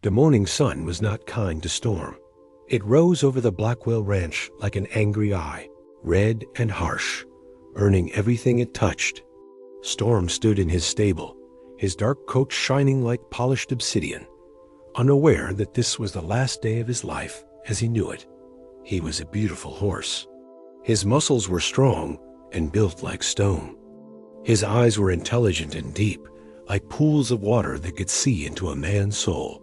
The morning sun was not kind to Storm. It rose over the Blackwell Ranch like an angry eye, red and harsh, earning everything it touched. Storm stood in his stable, his dark coat shining like polished obsidian, unaware that this was the last day of his life as he knew it. He was a beautiful horse. His muscles were strong and built like stone. His eyes were intelligent and deep, like pools of water that could see into a man's soul.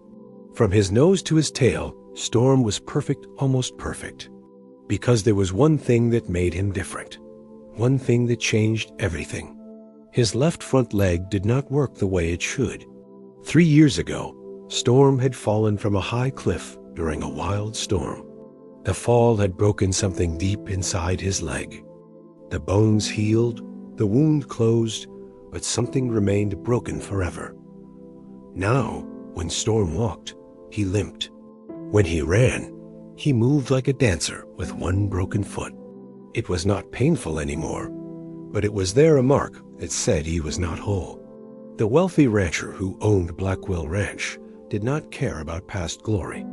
From his nose to his tail, Storm was perfect, almost perfect. Because there was one thing that made him different. One thing that changed everything. His left front leg did not work the way it should. 3 years ago, Storm had fallen from a high cliff during a wild storm. The fall had broken something deep inside his leg. The bones healed, the wound closed, but something remained broken forever. Now, when Storm walked, he limped. When he ran, he moved like a dancer with one broken foot. It was not painful anymore, but it was there a mark that said he was not whole. The wealthy rancher who owned Blackwell Ranch did not care about past glory.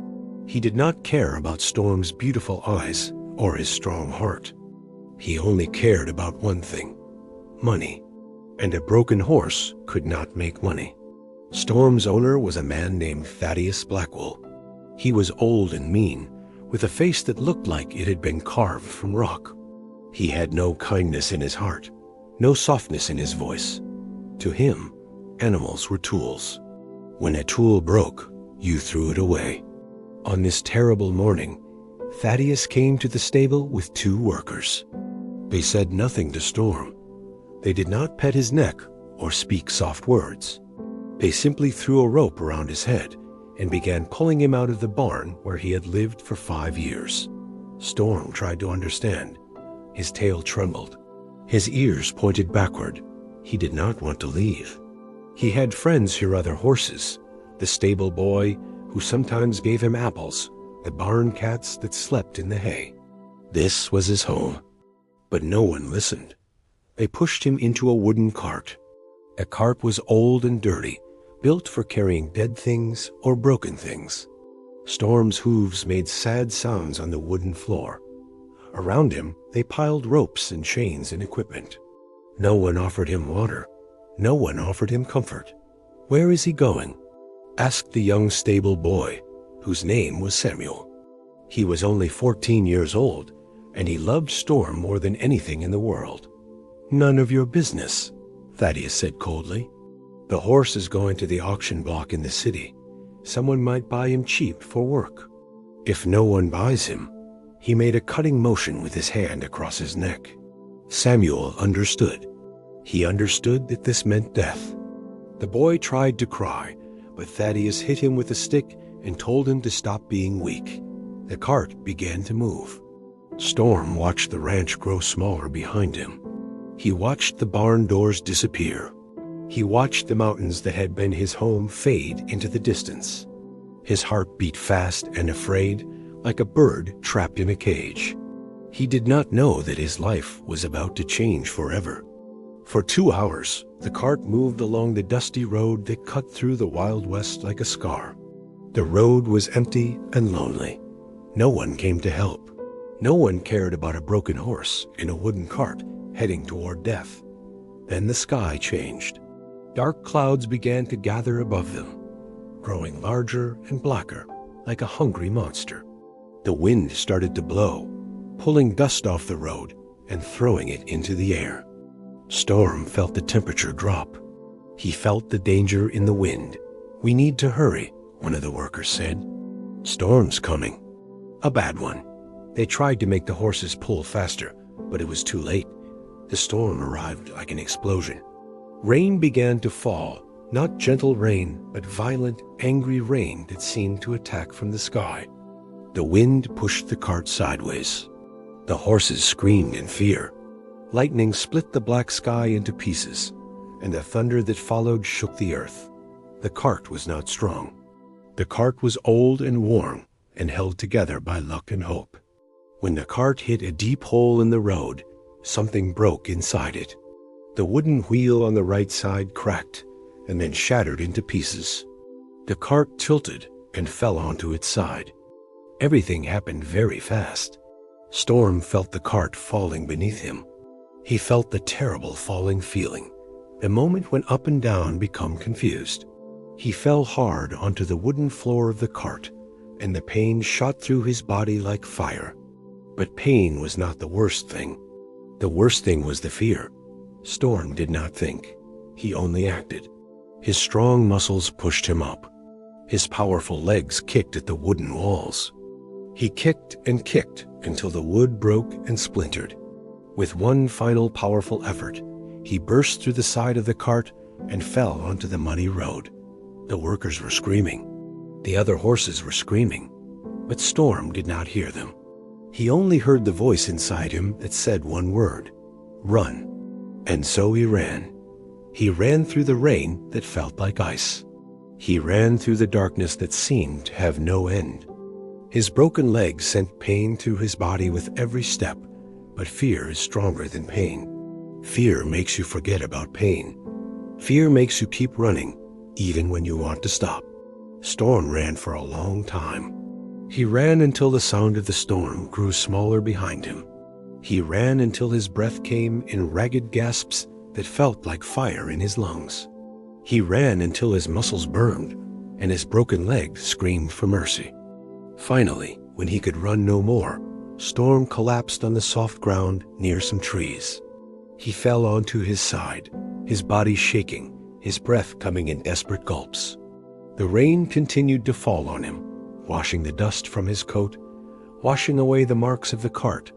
He did not care about Storm's beautiful eyes or his strong heart. He only cared about one thing: money. And a broken horse could not make money. Storm's owner was a man named Thaddeus Blackwell. He was old and mean, with a face that looked like it had been carved from rock. He had no kindness in his heart, no softness in his voice. To him, animals were tools. When a tool broke, you threw it away. On this terrible morning, Thaddeus came to the stable with 2 workers. They said nothing to Storm. They did not pet his neck or speak soft words. They simply threw a rope around his head and began pulling him out of the barn where he had lived for 5 years. Storm tried to understand. His tail trembled. His ears pointed backward. He did not want to leave. He had friends who were other horses, the stable boy who sometimes gave him apples, the barn cats that slept in the hay. This was his home. But no one listened. They pushed him into a wooden cart. A cart was old and dirty, built for carrying dead things or broken things. Storm's hooves made sad sounds on the wooden floor. Around him, they piled ropes and chains and equipment. No one offered him water. No one offered him comfort. Where is he going? Asked the young stable boy, whose name was Samuel. He was only 14 years old, and he loved Storm more than anything in the world. None of your business, Thaddeus said coldly. The horse is going to the auction block in the city. Someone might buy him cheap for work. If no one buys him, he made a cutting motion with his hand across his neck. Samuel understood. He understood that this meant death. The boy tried to cry, but Thaddeus hit him with a stick and told him to stop being weak. The cart began to move. Storm watched the ranch grow smaller behind him. He watched the barn doors disappear. He watched the mountains that had been his home fade into the distance. His heart beat fast and afraid, like a bird trapped in a cage. He did not know that his life was about to change forever. For 2 hours, the cart moved along the dusty road that cut through the Wild West like a scar. The road was empty and lonely. No one came to help. No one cared about a broken horse in a wooden cart heading toward death. Then the sky changed. Dark clouds began to gather above them, growing larger and blacker, like a hungry monster. The wind started to blow, pulling dust off the road and throwing it into the air. Storm felt the temperature drop. He felt the danger in the wind. "We need to hurry," one of the workers said. "Storm's coming." A bad one. They tried to make the horses pull faster, but it was too late. The storm arrived like an explosion. Rain began to fall, not gentle rain, but violent, angry rain that seemed to attack from the sky. The wind pushed the cart sideways. The horses screamed in fear. Lightning split the black sky into pieces, and the thunder that followed shook the earth. The cart was not strong. The cart was old and worn and held together by luck and hope. When the cart hit a deep hole in the road, something broke inside it. The wooden wheel on the right side cracked and then shattered into pieces. The cart tilted and fell onto its side. Everything happened very fast. Storm felt the cart falling beneath him. He felt the terrible falling feeling, the moment when up and down become confused. He fell hard onto the wooden floor of the cart, and the pain shot through his body like fire. But pain was not the worst thing. The worst thing was the fear. Storm did not think. He only acted. His strong muscles pushed him up. His powerful legs kicked at the wooden walls. He kicked and kicked until the wood broke and splintered. With one final powerful effort, he burst through the side of the cart and fell onto the muddy road. The workers were screaming. The other horses were screaming, but Storm did not hear them. He only heard the voice inside him that said one word: run. And so he ran. He ran through the rain that felt like ice. He ran through the darkness that seemed to have no end. His broken legs sent pain through his body with every step, but fear is stronger than pain. Fear makes you forget about pain. Fear makes you keep running, even when you want to stop. Storm ran for a long time. He ran until the sound of the storm grew smaller behind him. He ran until his breath came in ragged gasps that felt like fire in his lungs. He ran until his muscles burned and his broken leg screamed for mercy. Finally, when he could run no more, Storm collapsed on the soft ground near some trees. He fell onto his side, his body shaking, his breath coming in desperate gulps. The rain continued to fall on him, washing the dust from his coat, washing away the marks of the cart,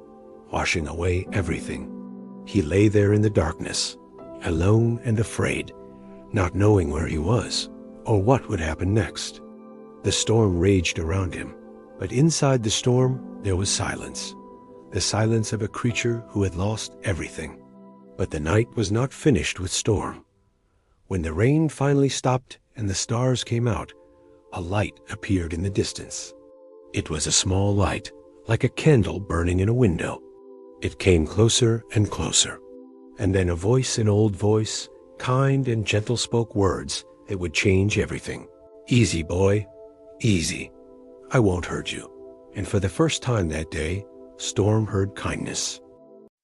washing away everything. He lay there in the darkness, alone and afraid, not knowing where he was or what would happen next. The storm raged around him, but inside the storm there was silence, the silence of a creature who had lost everything. But the night was not finished with Storm. When the rain finally stopped and the stars came out, a light appeared in the distance. It was a small light, like a candle burning in a window. It came closer and closer, and then a voice, an old voice, kind and gentle, spoke words that would change everything. Easy, boy, easy. I won't hurt you. And for the first time that day, Storm heard kindness.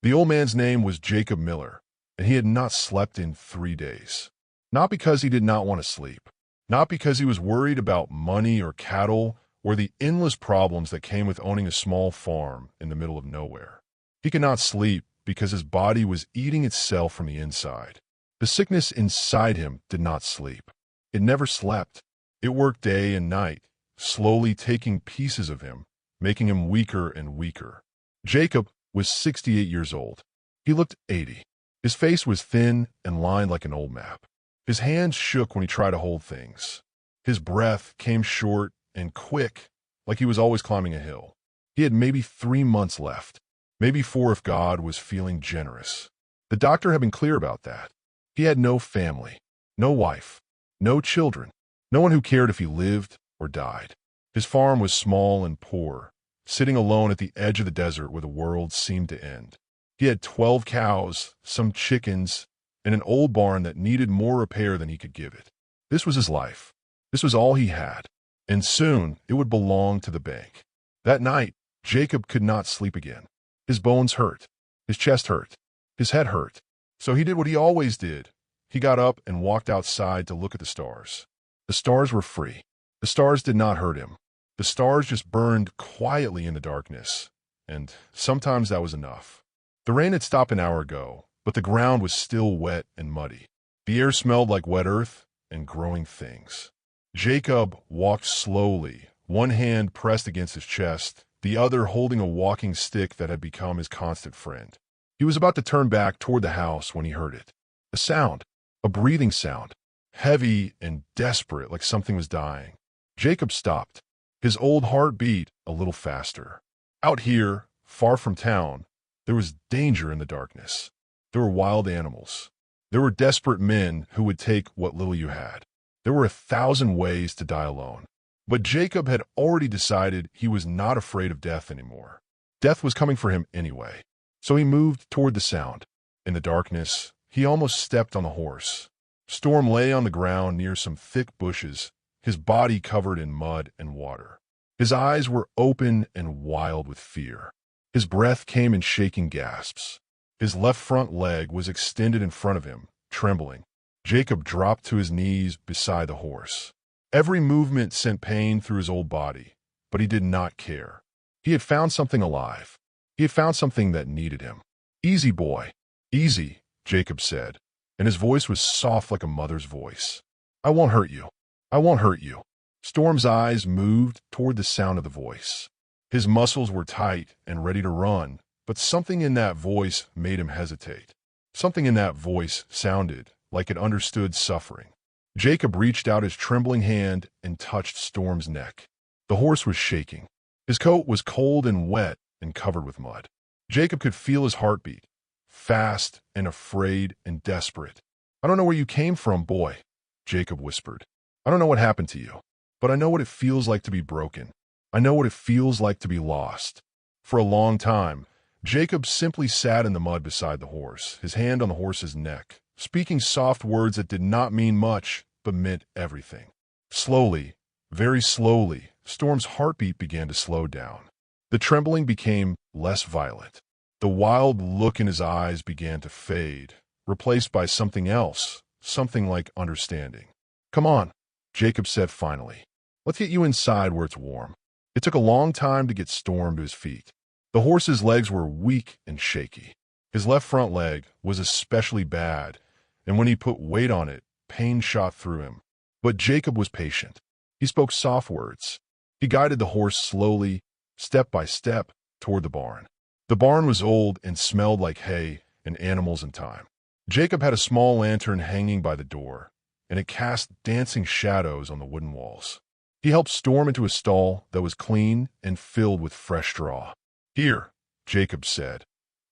The old man's name was Jacob Miller, and he had not slept in 3 days. Not because he did not want to sleep, not because he was worried about money or cattle or the endless problems that came with owning a small farm in the middle of nowhere. He could not sleep because his body was eating itself from the inside. The sickness inside him did not sleep. It never slept. It worked day and night, slowly taking pieces of him, making him weaker and weaker. Jacob was 68 years old. He looked 80. His face was thin and lined like an old map. His hands shook when he tried to hold things. His breath came short and quick, like he was always climbing a hill. He had maybe 3 months left, maybe 4 if God was feeling generous. The doctor had been clear about that. He had no family, no wife, no children, no one who cared if he lived or died. His farm was small and poor, sitting alone at the edge of the desert where the world seemed to end. He had 12 cows, some chickens, and an old barn that needed more repair than he could give it. This was his life. This was all he had, and soon it would belong to the bank. That night, Jacob could not sleep again. His bones hurt. His chest hurt. His head hurt. So he did what he always did. He got up and walked outside to look at the stars. The stars were free. The stars did not hurt him. The stars just burned quietly in the darkness, and sometimes that was enough. The rain had stopped an hour ago, but the ground was still wet and muddy. The air smelled like wet earth and growing things. Jacob walked slowly, one hand pressed against his chest, the other holding a walking stick that had become his constant friend. He was about to turn back toward the house when he heard it. A sound, a breathing sound, heavy and desperate like something was dying. Jacob stopped. His old heart beat a little faster. Out here, far from town, there was danger in the darkness. There were wild animals. There were desperate men who would take what little you had. There were 1,000 ways to die alone. But Jacob had already decided he was not afraid of death anymore. Death was coming for him anyway. So he moved toward the sound. In the darkness, he almost stepped on the horse. Storm lay on the ground near some thick bushes, his body covered in mud and water. His eyes were open and wild with fear. His breath came in shaking gasps. His left front leg was extended in front of him, trembling. Jacob dropped to his knees beside the horse. Every movement sent pain through his old body, but he did not care. He had found something alive. He had found something that needed him. "Easy, boy. Easy," Jacob said, and his voice was soft like a mother's voice. "I won't hurt you. I won't hurt you." Storm's eyes moved toward the sound of the voice. His muscles were tight and ready to run, but something in that voice made him hesitate. Something in that voice sounded like it understood suffering. Jacob reached out his trembling hand and touched Storm's neck. The horse was shaking. His coat was cold and wet and covered with mud. Jacob could feel his heartbeat, fast and afraid and desperate. "I don't know where you came from, boy," Jacob whispered. "I don't know what happened to you, but I know what it feels like to be broken. I know what it feels like to be lost." For a long time, Jacob simply sat in the mud beside the horse, his hand on the horse's neck, speaking soft words that did not mean much, but meant everything. Slowly, very slowly, Storm's heartbeat began to slow down. The trembling became less violent. The wild look in his eyes began to fade, replaced by something else, something like understanding. "Come on," Jacob said finally. "Let's get you inside where it's warm." It took a long time to get Storm to his feet. The horse's legs were weak and shaky. His left front leg was especially bad, and when he put weight on it, pain shot through him. But Jacob was patient. He spoke soft words. He guided the horse slowly, step by step, toward the barn. The barn was old and smelled like hay and animals and time. Jacob had a small lantern hanging by the door, and it cast dancing shadows on the wooden walls. He helped Storm into a stall that was clean and filled with fresh straw. "Here," Jacob said,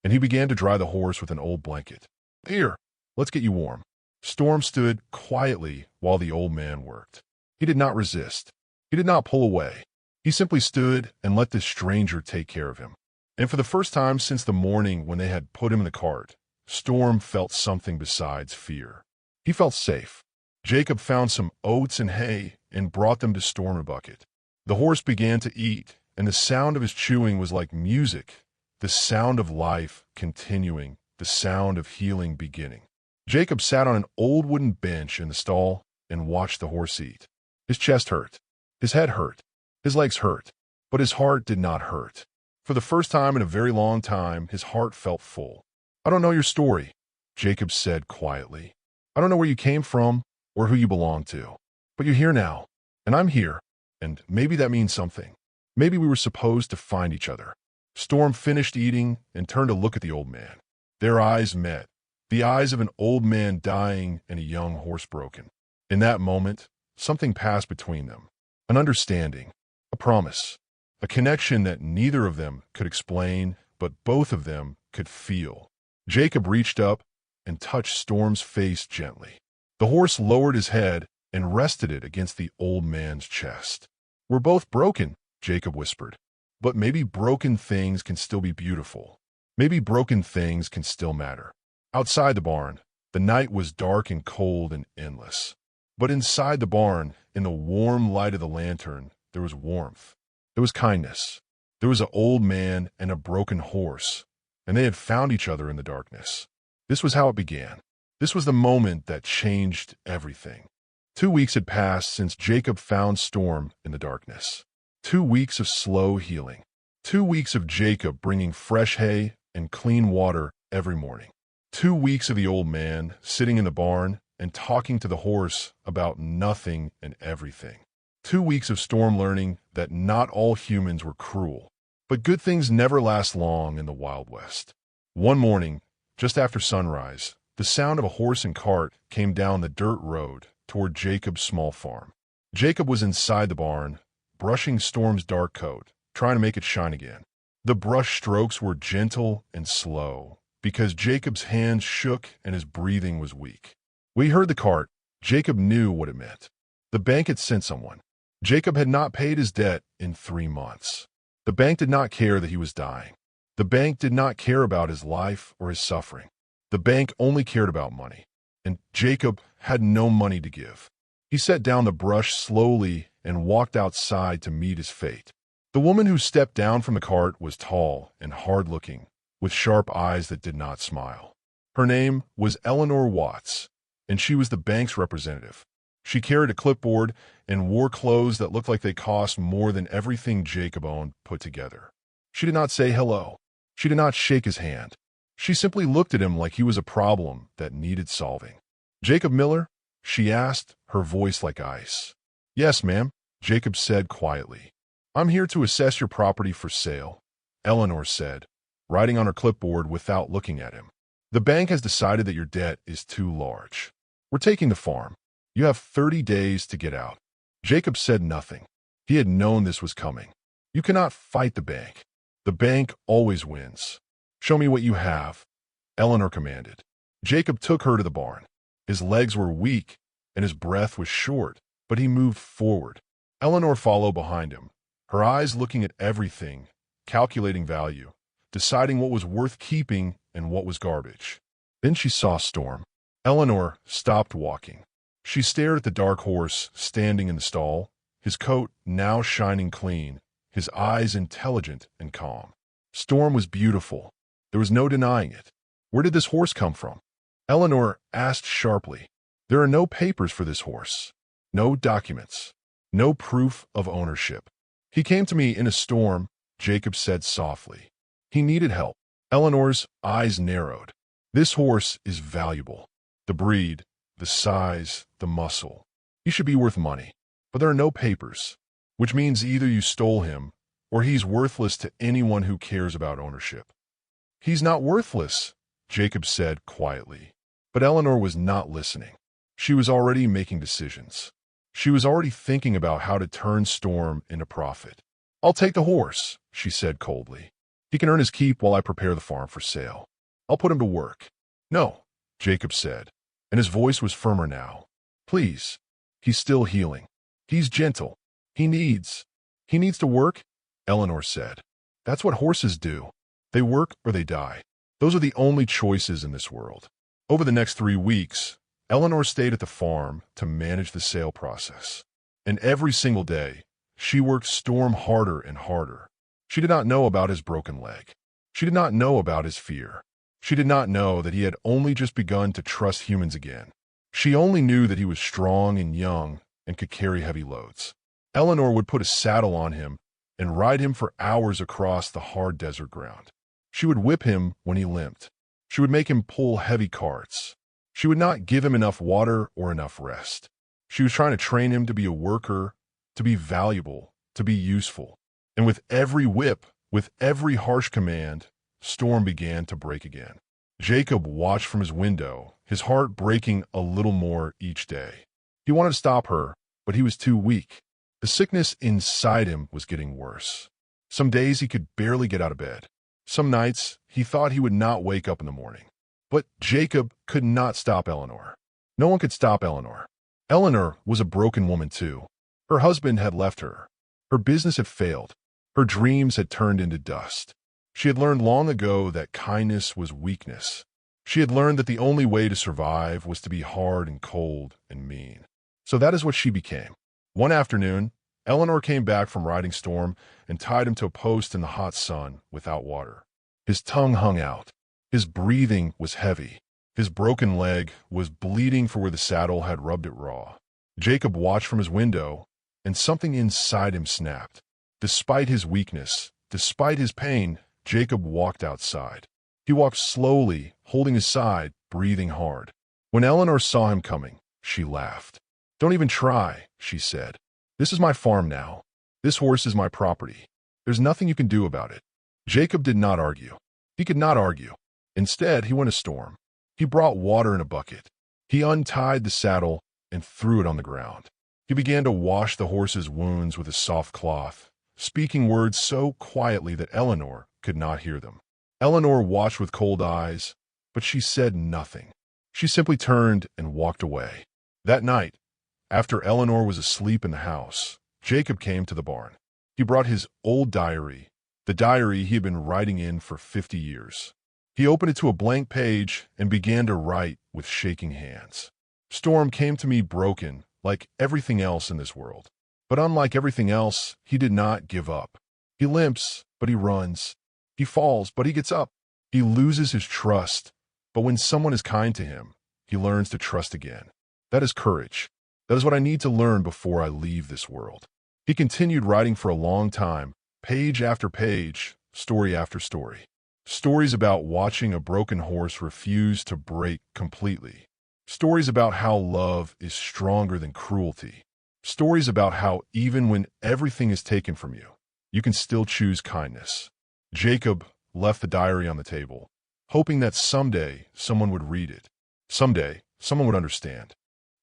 and he began to dry the horse with an old blanket. "Here, let's get you warm." Storm stood quietly while the old man worked. He did not resist. He did not pull away. He simply stood and let this stranger take care of him. And for the first time since the morning when they had put him in the cart, Storm felt something besides fear. He felt safe. Jacob found some oats and hay and brought them to Storm a bucket. The horse began to eat, and the sound of his chewing was like music, the sound of life continuing, the sound of healing beginning. Jacob sat on an old wooden bench in the stall and watched the horse eat. His chest hurt. His head hurt. His legs hurt. But his heart did not hurt. For the first time in a very long time, his heart felt full. "I don't know your story," Jacob said quietly. "I don't know where you came from or who you belong to. But you're here now, and I'm here, and maybe that means something. Maybe we were supposed to find each other." Storm finished eating and turned to look at the old man. Their eyes met, the eyes of an old man dying and a young horse broken. In that moment, something passed between them, an understanding, a promise, a connection that neither of them could explain, but both of them could feel. Jacob reached up and touched Storm's face gently. The horse lowered his head and rested it against the old man's chest. "We're both broken," Jacob whispered. "But maybe broken things can still be beautiful. Maybe broken things can still matter." Outside the barn, the night was dark and cold and endless. But inside the barn, in the warm light of the lantern, there was warmth. There was kindness. There was an old man and a broken horse, and they had found each other in the darkness. This was how it began. This was the moment that changed everything. 2 weeks had passed since Jacob found Storm in the darkness. 2 weeks of slow healing. 2 weeks of Jacob bringing fresh hay and clean water every morning. 2 weeks of the old man sitting in the barn and talking to the horse about nothing and everything. 2 weeks of Storm learning that not all humans were cruel, but good things never last long in the Wild West. One morning, just after sunrise, the sound of a horse and cart came down the dirt road toward Jacob's small farm. Jacob was inside the barn, brushing Storm's dark coat, trying to make it shine again. The brush strokes were gentle and slow, because Jacob's hands shook and his breathing was weak. When he heard the cart, Jacob knew what it meant. The bank had sent someone. Jacob had not paid his debt in 3 months. The bank did not care that he was dying. The bank did not care about his life or his suffering. The bank only cared about money, and Jacob had no money to give. He set down the brush slowly and walked outside to meet his fate. The woman who stepped down from the cart was tall and hard-looking, with sharp eyes that did not smile. Her name was Eleanor Watts, and she was the bank's representative. She carried a clipboard and wore clothes that looked like they cost more than everything Jacob owned put together. She did not say hello. She did not shake his hand. She simply looked at him like he was a problem that needed solving. "Jacob Miller?" she asked, her voice like ice. "Yes, ma'am," Jacob said quietly. "I'm here to assess your property for sale," Eleanor said, writing on her clipboard without looking at him. "The bank has decided that your debt is too large. We're taking the farm. You have 30 days to get out." Jacob said nothing. He had known this was coming. You cannot fight the bank. The bank always wins. "Show me what you have," Eleanor commanded. Jacob took her to the barn. His legs were weak and his breath was short, but he moved forward. Eleanor followed behind him, her eyes looking at everything, calculating value, deciding what was worth keeping and what was garbage. Then she saw Storm. Eleanor stopped walking. She stared at the dark horse standing in the stall, his coat now shining clean, his eyes intelligent and calm. Storm was beautiful. There was no denying it. Where did this horse come from? Eleanor asked sharply. "There are no papers for this horse. No documents. No proof of ownership. He came to me in a storm," Jacob said softly. "He needed help." Eleanor's eyes narrowed. "This horse is valuable. The breed, the size, the muscle. He should be worth money. But there are no papers, which means either you stole him or he's worthless to anyone who cares about ownership." "He's not worthless," Jacob said quietly. But Eleanor was not listening. She was already making decisions. She was already thinking about how to turn Storm into profit. "I'll take the horse," she said coldly. "He can earn his keep while I prepare the farm for sale. I'll put him to work." "No," Jacob said, and his voice was firmer now. "Please. He's still healing. He's gentle. He needs to work," Eleanor said. "That's what horses do. They work or they die. Those are the only choices in this world." Over the next 3 weeks, Eleanor stayed at the farm to manage the sale process. And every single day, she worked Storm harder and harder. She did not know about his broken leg. She did not know about his fear. She did not know that he had only just begun to trust humans again. She only knew that he was strong and young and could carry heavy loads. Eleanor would put a saddle on him and ride him for hours across the hard desert ground. She would whip him when he limped. She would make him pull heavy carts. She would not give him enough water or enough rest. She was trying to train him to be a worker, to be valuable, to be useful. And with every whip, with every harsh command, Storm began to break again. Jacob watched from his window, his heart breaking a little more each day. He wanted to stop her, but he was too weak. The sickness inside him was getting worse. Some days he could barely get out of bed. Some nights he thought he would not wake up in the morning. But Jacob could not stop Eleanor. No one could stop Eleanor. Eleanor was a broken woman too. Her husband had left her. Her business had failed. Her dreams had turned into dust. She had learned long ago that kindness was weakness. She had learned that the only way to survive was to be hard and cold and mean. So that is what she became. One afternoon, Eleanor came back from riding Storm and tied him to a post in the hot sun without water. His tongue hung out. His breathing was heavy. His broken leg was bleeding for where the saddle had rubbed it raw. Jacob watched from his window, and something inside him snapped. Despite his weakness, despite his pain, Jacob walked outside. He walked slowly, holding his side, breathing hard. When Eleanor saw him coming, she laughed. "Don't even try," she said. "This is my farm now. This horse is my property. There's nothing you can do about it." Jacob did not argue. He could not argue. Instead, he went to Storm. He brought water in a bucket. He untied the saddle and threw it on the ground. He began to wash the horse's wounds with a soft cloth, speaking words so quietly that Eleanor could not hear them. Eleanor watched with cold eyes, but she said nothing. She simply turned and walked away. That night, after Eleanor was asleep in the house, Jacob came to the barn. He brought his old diary, the diary he had been writing in for 50 years. He opened it to a blank page and began to write with shaking hands. "Storm came to me broken, like everything else in this world. But unlike everything else, he did not give up. He limps, but he runs. He falls, but he gets up. He loses his trust, but when someone is kind to him, he learns to trust again. That is courage. That is what I need to learn before I leave this world. He continued writing for a long time, page after page, story after story. Stories about watching a broken horse refuse to break completely. Stories about how love is stronger than cruelty. Stories about how even when everything is taken from you, you can still choose kindness. Jacob left the diary on the table, hoping that someday someone would read it. Someday someone would understand.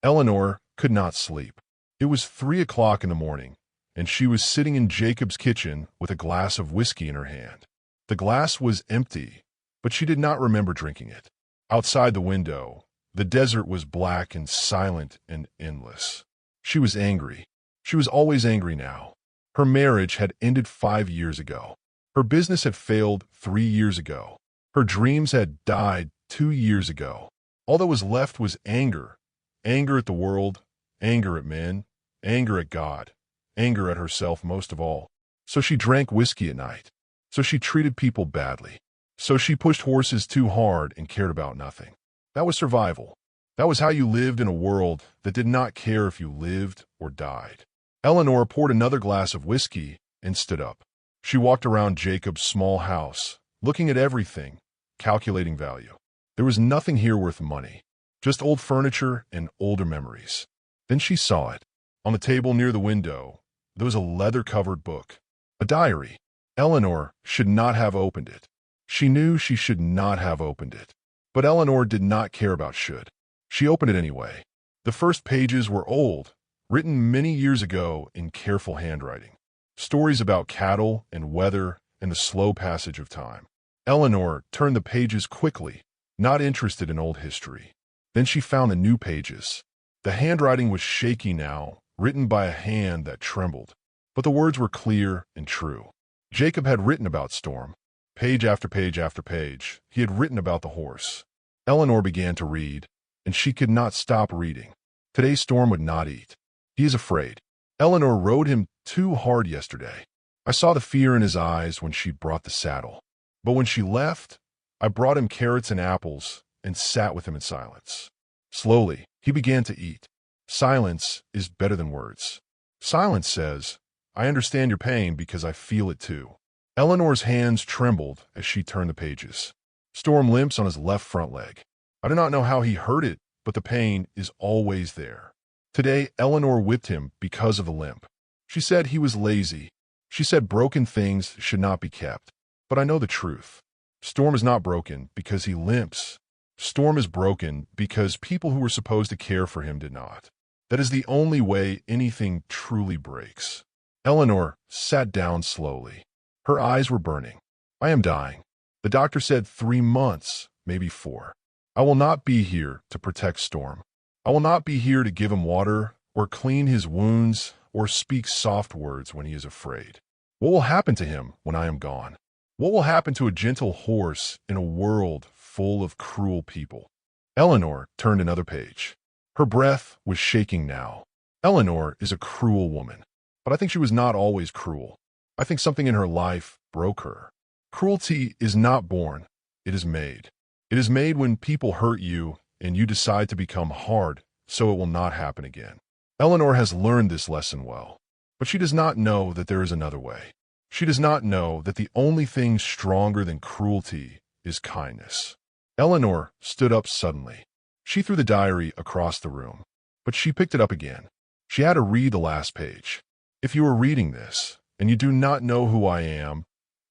Eleanor could not sleep. It was 3 o'clock in the morning, and she was sitting in Jacob's kitchen with a glass of whiskey in her hand. The glass was empty, but she did not remember drinking it. Outside the window, the desert was black and silent and endless. She was angry. She was always angry now. Her marriage had ended 5 years ago. Her business had failed 3 years ago. Her dreams had died 2 years ago. All that was left was anger. Anger at the world, anger at men, anger at God, anger at herself most of all. So she drank whiskey at night. So she treated people badly. So she pushed horses too hard and cared about nothing. That was survival. That was how you lived in a world that did not care if you lived or died. Eleanor poured another glass of whiskey and stood up. She walked around Jacob's small house, looking at everything, calculating value. There was nothing here worth money, just old furniture and older memories. Then she saw it. On the table near the window, there was a leather-covered book, a diary. Eleanor should not have opened it. She knew she should not have opened it. But Eleanor did not care about should. She opened it anyway. The first pages were old, written many years ago in careful handwriting. Stories about cattle and weather and the slow passage of time. Eleanor turned the pages quickly, not interested in old history. Then she found the new pages. The handwriting was shaky now, written by a hand that trembled. But the words were clear and true. Jacob had written about Storm. Page after page after page, he had written about the horse. Eleanor began to read, and she could not stop reading. Today Storm would not eat. He is afraid. Eleanor rode him too hard yesterday. I saw the fear in his eyes when she brought the saddle. But when she left, I brought him carrots and apples and sat with him in silence. Slowly, he began to eat. Silence is better than words. Silence says, I understand your pain because I feel it too. Eleanor's hands trembled as she turned the pages. Storm limps on his left front leg. I do not know how he hurt it, but the pain is always there. Today, Eleanor whipped him because of the limp. She said he was lazy. She said broken things should not be kept. But I know the truth. Storm is not broken because he limps. Storm is broken because people who were supposed to care for him did not. That is the only way anything truly breaks. Eleanor sat down slowly. Her eyes were burning. I am dying. The doctor said 3 months, maybe 4. I will not be here to protect Storm. I will not be here to give him water or clean his wounds or speak soft words when he is afraid. What will happen to him when I am gone? What will happen to a gentle horse in a world full of cruel people? Eleanor turned another page. Her breath was shaking now. Eleanor is a cruel woman, but I think she was not always cruel. I think something in her life broke her. Cruelty is not born, it is made. It is made when people hurt you and you decide to become hard so it will not happen again. Eleanor has learned this lesson well, but she does not know that there is another way. She does not know that the only thing stronger than cruelty is kindness. Eleanor stood up suddenly. She threw the diary across the room, but she picked it up again. She had to read the last page. If you are reading this and you do not know who I am,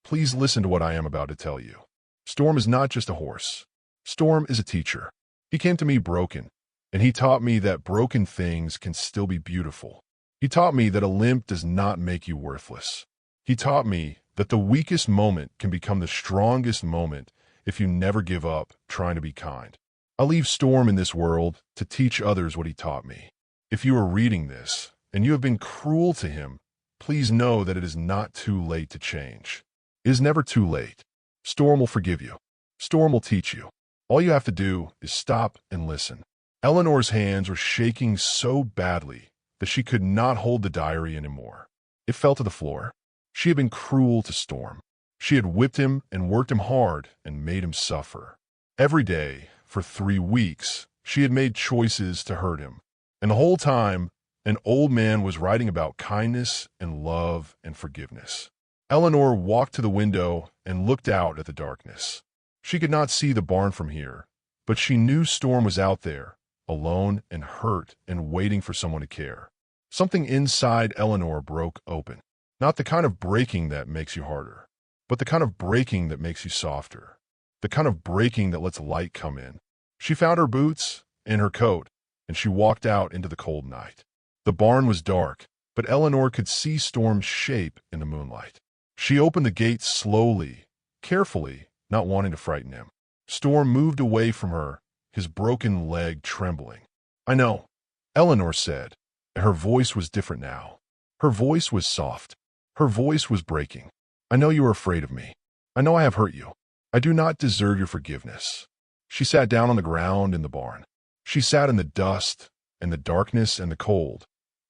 please listen to what I am about to tell you. Storm is not just a horse. Storm is a teacher. He came to me broken, and he taught me that broken things can still be beautiful. He taught me that a limp does not make you worthless. He taught me that the weakest moment can become the strongest moment if you never give up trying to be kind. I leave Storm in this world to teach others what he taught me. If you are reading this and you have been cruel to him, please know that it is not too late to change. It is never too late. Storm will forgive you. Storm will teach you. All you have to do is stop and listen. Eleanor's hands were shaking so badly that she could not hold the diary anymore. It fell to the floor. She had been cruel to Storm. She had whipped him and worked him hard and made him suffer. Every day, for 3 weeks, she had made choices to hurt him. And the whole time, an old man was writing about kindness and love and forgiveness. Eleanor walked to the window and looked out at the darkness. She could not see the barn from here, but she knew Storm was out there, alone and hurt and waiting for someone to care. Something inside Eleanor broke open. Not the kind of breaking that makes you harder, but the kind of breaking that makes you softer. The kind of breaking that lets light come in. She found her boots and her coat, and she walked out into the cold night. The barn was dark, but Eleanor could see Storm's shape in the moonlight. She opened the gate slowly, carefully, not wanting to frighten him. Storm moved away from her, his broken leg trembling. "I know," Eleanor said. Her voice was different now. Her voice was soft. Her voice was breaking. "I know you are afraid of me. I know I have hurt you. I do not deserve your forgiveness." She sat down on the ground in the barn. She sat in the dust and the darkness and the cold,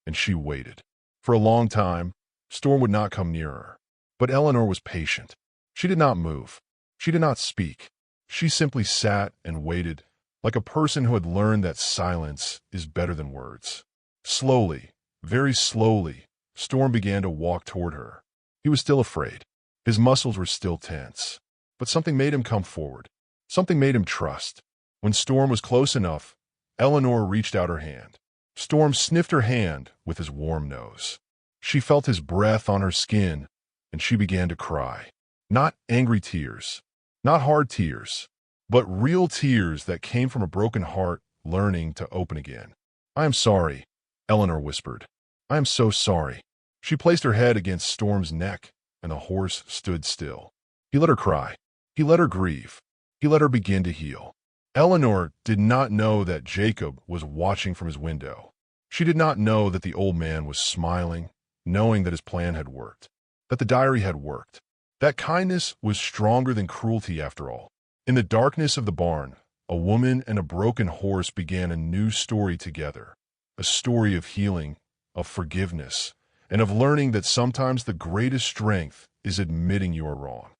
and she waited. For a long time, Storm would not come near her. But Eleanor was patient. She did not move. She did not speak. She simply sat and waited, like a person who had learned that silence is better than words. Slowly, very slowly, Storm began to walk toward her. He was still afraid. His muscles were still tense. But something made him come forward. Something made him trust. When Storm was close enough, Eleanor reached out her hand. Storm sniffed her hand with his warm nose. She felt his breath on her skin, and she began to cry. Not angry tears, not hard tears, but real tears that came from a broken heart learning to open again. "I am sorry," Eleanor whispered. "I am so sorry." She placed her head against Storm's neck, and the horse stood still. He let her cry. He let her grieve. He let her begin to heal. Eleanor did not know that Jacob was watching from his window. She did not know that the old man was smiling, knowing that his plan had worked, that the diary had worked, that kindness was stronger than cruelty after all. In the darkness of the barn, a woman and a broken horse began a new story together, a story of healing, of forgiveness, and of learning that sometimes the greatest strength is admitting you are wrong.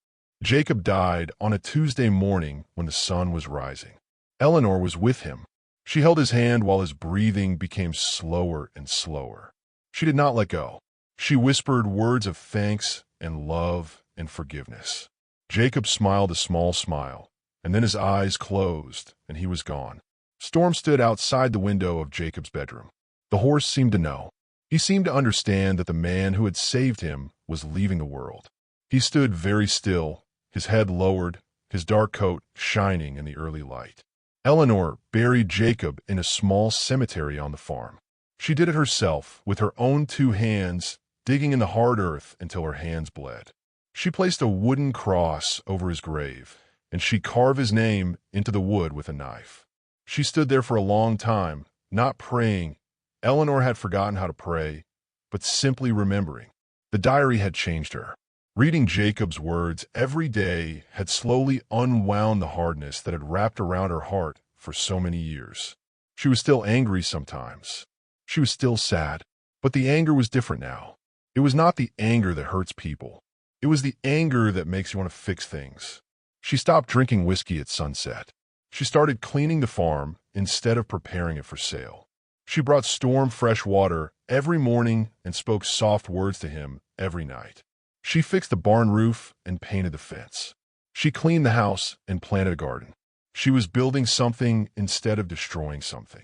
Jacob died on a Tuesday morning when the sun was rising. Eleanor was with him. She held his hand while his breathing became slower and slower. She did not let go. She whispered words of thanks and love and forgiveness. Jacob smiled a small smile, and then his eyes closed, and he was gone. Storm stood outside the window of Jacob's bedroom. The horse seemed to know. He seemed to understand that the man who had saved him was leaving the world. He stood very still, his head lowered, his dark coat shining in the early light. Eleanor buried Jacob in a small cemetery on the farm. She did it herself, with her own 2 hands, digging in the hard earth until her hands bled. She placed a wooden cross over his grave, and she carved his name into the wood with a knife. She stood there for a long time, not praying. Eleanor had forgotten how to pray, but simply remembering. The diary had changed her. Reading Jacob's words every day had slowly unwound the hardness that had wrapped around her heart for so many years. She was still angry sometimes. She was still sad, but the anger was different now. It was not the anger that hurts people. It was the anger that makes you want to fix things. She stopped drinking whiskey at sunset. She started cleaning the farm instead of preparing it for sale. She brought Storm fresh water every morning and spoke soft words to him every night. She fixed the barn roof and painted the fence. She cleaned the house and planted a garden. She was building something instead of destroying something.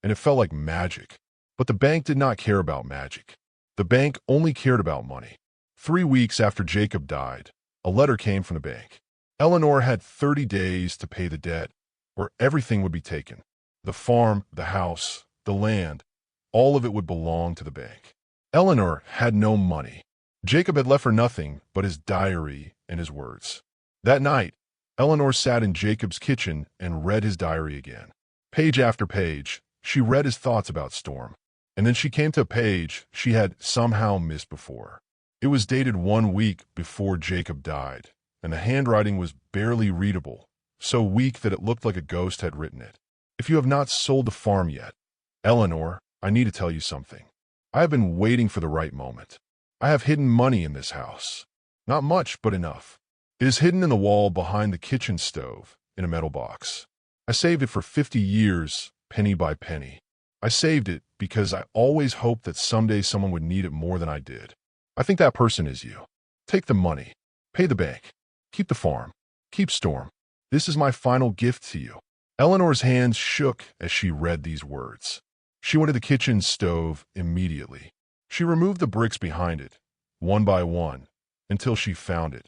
And it felt like magic. But the bank did not care about magic. The bank only cared about money. 3 weeks after Jacob died, a letter came from the bank. Eleanor had 30 days to pay the debt, or everything would be taken. The farm, the house, the land, all of it would belong to the bank. Eleanor had no money. Jacob had left her nothing but his diary and his words. That night, Eleanor sat in Jacob's kitchen and read his diary again. Page after page, she read his thoughts about Storm. And then she came to a page she had somehow missed before. It was dated 1 week before Jacob died, and the handwriting was barely readable, so weak that it looked like a ghost had written it. if you have not sold the farm yet. Eleanor, I need to tell you something. I have been waiting for the right moment. I have hidden money in this house. Not much, but enough. It is hidden in the wall behind the kitchen stove, in a metal box. I saved it for 50 years, penny by penny. I saved it because I always hoped that someday someone would need it more than I did. I think that person is you. Take the money. Pay the bank. Keep the farm. Keep Storm. This is my final gift to you. Eleanor's hands shook as she read these words. She went to the kitchen stove immediately. She removed the bricks behind it, one by one, until she found it.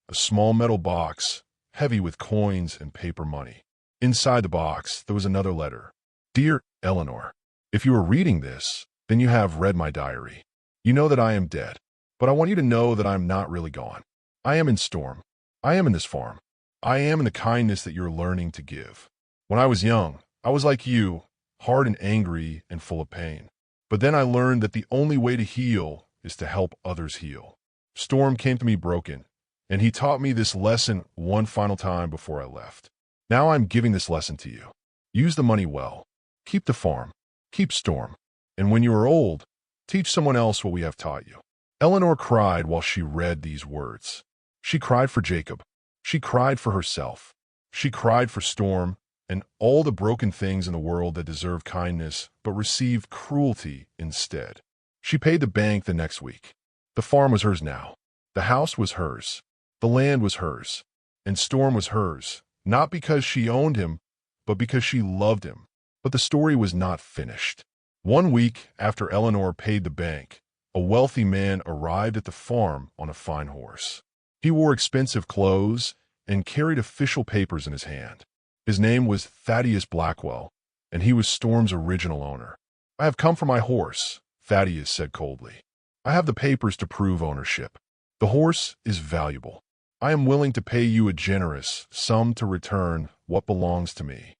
A small metal box, heavy with coins and paper money. Inside the box, there was another letter. Dear Eleanor, if you are reading this, then you have read my diary. You know that I am dead, but I want you to know that I am not really gone. I am in Storm. I am in this farm. I am in the kindness that you're learning to give. When I was young, I was like you, hard and angry and full of pain. But then I learned that the only way to heal is to help others heal. Storm came to me broken, and he taught me this lesson one final time before I left. Now I'm giving this lesson to you. Use the money well. Keep the farm. Keep Storm. And when you are old, teach someone else what we have taught you. Eleanor cried while she read these words. She cried for Jacob. She cried for herself. She cried for Storm and all the broken things in the world that deserve kindness but received cruelty instead. She paid the bank the next week. The farm was hers now. The house was hers. The land was hers. And Storm was hers, not because she owned him, but because she loved him. But the story was not finished. 1 week after Eleanor paid the bank, a wealthy man arrived at the farm on a fine horse. He wore expensive clothes and carried official papers in his hand. His name was Thaddeus Blackwell, and he was Storm's original owner. I have come for my horse, Thaddeus said coldly. I have the papers to prove ownership. The horse is valuable. I am willing to pay you a generous sum to return what belongs to me.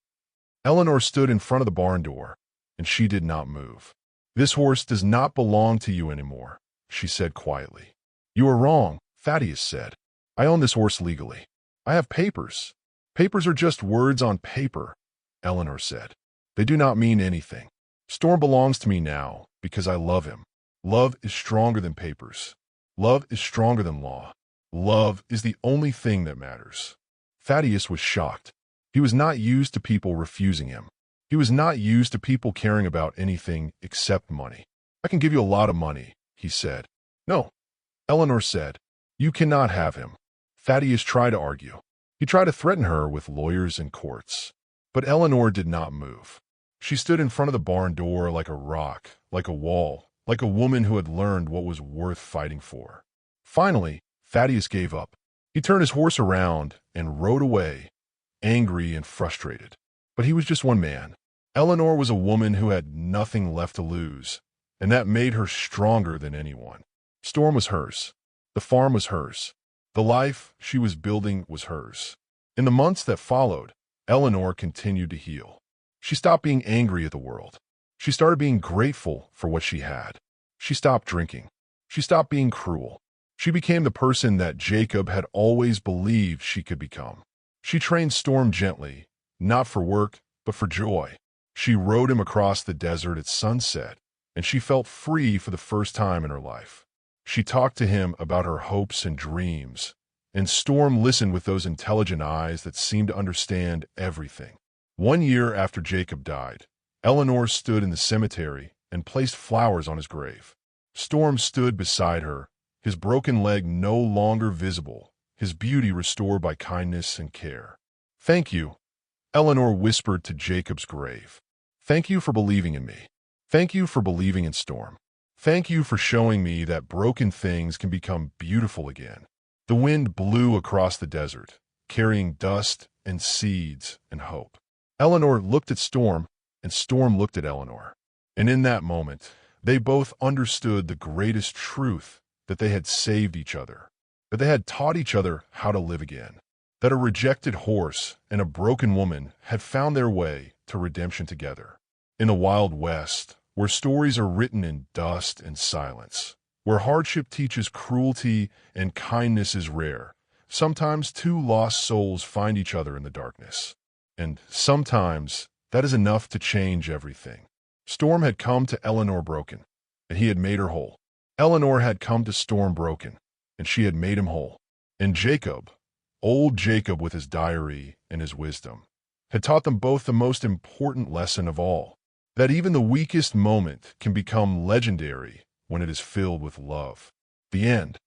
Eleanor stood in front of the barn door, and she did not move. This horse does not belong to you anymore, she said quietly. You are wrong, Thaddeus said. I own this horse legally. I have papers. Papers are just words on paper, Eleanor said. They do not mean anything. Storm belongs to me now because I love him. Love is stronger than papers. Love is stronger than law. Love is the only thing that matters. Thaddeus was shocked. He was not used to people refusing him. He was not used to people caring about anything except money. I can give you a lot of money, he said. No, Eleanor said. You cannot have him. Thaddeus tried to argue. He tried to threaten her with lawyers and courts. But Eleanor did not move. She stood in front of the barn door like a rock, like a wall, like a woman who had learned what was worth fighting for. Finally, Thaddeus gave up. He turned his horse around and rode away, angry and frustrated. But he was just one man. Eleanor was a woman who had nothing left to lose, and that made her stronger than anyone. Storm was hers. The farm was hers. The life she was building was hers. In the months that followed, Eleanor continued to heal. She stopped being angry at the world. She started being grateful for what she had. She stopped drinking. She stopped being cruel. She became the person that Jacob had always believed she could become. She trained Storm gently, not for work, but for joy. She rode him across the desert at sunset, and she felt free for the first time in her life. She talked to him about her hopes and dreams, and Storm listened with those intelligent eyes that seemed to understand everything. 1 year after Jacob died, Eleanor stood in the cemetery and placed flowers on his grave. Storm stood beside her, his broken leg no longer visible, his beauty restored by kindness and care. Thank you, Eleanor whispered to Jacob's grave. Thank you for believing in me. Thank you for believing in Storm. Thank you for showing me that broken things can become beautiful again. The wind blew across the desert, carrying dust and seeds and hope. Eleanor looked at Storm, and Storm looked at Eleanor. And in that moment, they both understood the greatest truth, that they had saved each other, that they had taught each other how to live again, that a rejected horse and a broken woman had found their way to redemption together. In the Wild West, where stories are written in dust and silence, where hardship teaches cruelty and kindness is rare, sometimes two lost souls find each other in the darkness. And sometimes That is enough to change everything. Storm had come to Eleanor broken, and he had made her whole. Eleanor had come to Storm broken, and she had made him whole. And Jacob, old Jacob with his diary and his wisdom, had taught them both the most important lesson of all, that even the weakest moment can become legendary when it is filled with love. The end.